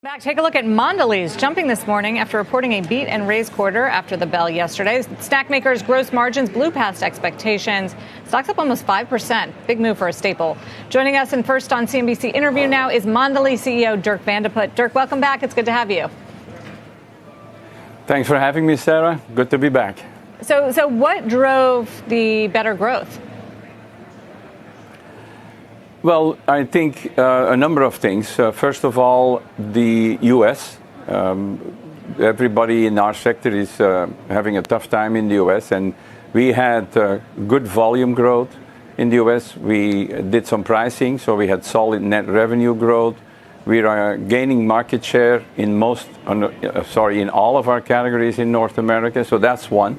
Back, take a look at Mondelēz jumping this morning after reporting a beat and raise quarter after the bell yesterday. Snack makers' gross margins blew past expectations. Stock's up almost 5%. Big move for a staple. Joining us in First on CNBC interview now is Mondelēz CEO Dirk Van de Put. Dirk, welcome back. It's good to have you. Thanks for having me, Sarah. Good to be back. So what drove the better growth? Well, I think a number of things. First of all, the U.S. Everybody in our sector is having a tough time in the U.S. and we had good volume growth in the U.S. We did some pricing, so we had solid net revenue growth. We are gaining market share in in all of our categories in North America. So that's one.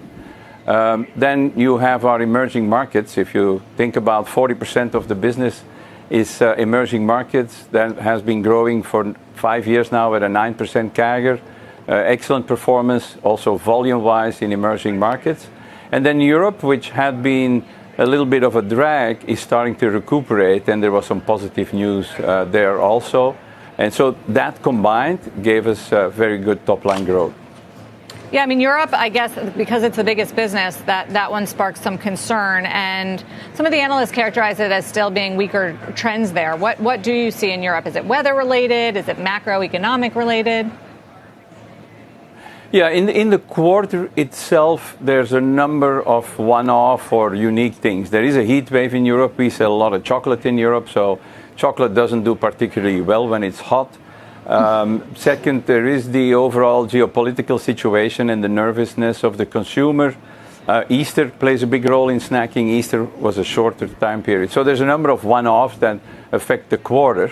Then you have our emerging markets. If you think about 40% of the business is emerging markets, that has been growing for 5 years now at a 9% CAGR. Excellent performance, also volume-wise in emerging markets. And then Europe, which had been a little bit of a drag, is starting to recuperate, and there was some positive news there also. And so that combined gave us very good top-line growth. Yeah, I mean, Europe, I guess, because it's the biggest business, that one sparks some concern. And some of the analysts characterize it as still being weaker trends there. What do you see in Europe? Is it weather related? Is it macroeconomic related? Yeah, in the quarter itself, there's a number of one-off or unique things. There is a heat wave in Europe. We sell a lot of chocolate in Europe, so chocolate doesn't do particularly well when it's hot. Second, there is the overall geopolitical situation and the nervousness of the consumer. Easter plays a big role in snacking. Easter was a shorter time period. So there's a number of one-offs that affect the quarter.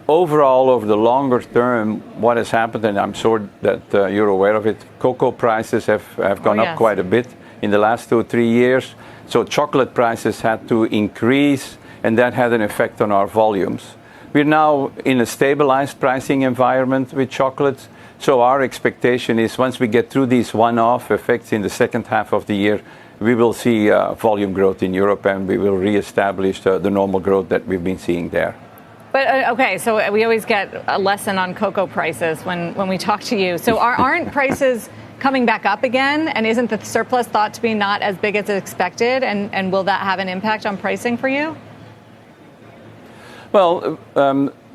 Overall, over the longer term, what has happened, and I'm sure that you're aware of it, cocoa prices have gone up quite a bit in the last 2 or 3 years. So chocolate prices had to increase, and that had an effect on our volumes. We're now in a stabilized pricing environment with chocolates. So our expectation is once we get through these one-off effects in the second half of the year, we will see volume growth in Europe and we will reestablish the normal growth that we've been seeing there. But okay, so we always get a lesson on cocoa prices when we talk to you. So aren't prices coming back up again? And isn't the surplus thought to be not as big as expected? And will that have an impact on pricing for you? Well,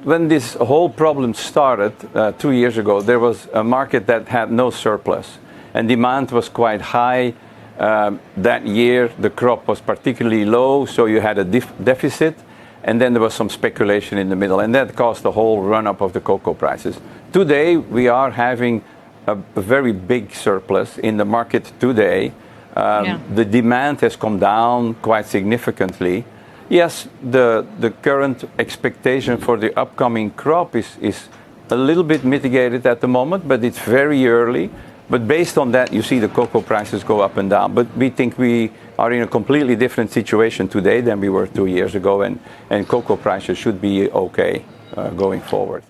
when this whole problem started 2 years ago, there was a market that had no surplus and demand was quite high. That year, the crop was particularly low, so you had a deficit, and then there was some speculation in the middle, and that caused the whole run-up of the cocoa prices. Today, we are having a very big surplus in the market today. The demand has come down quite significantly. Yes, the current expectation for the upcoming crop is a little bit mitigated at the moment, but it's very early. But based on that, you see the cocoa prices go up and down. But we think we are in a completely different situation today than we were 2 years ago, and cocoa prices should be okay going forward.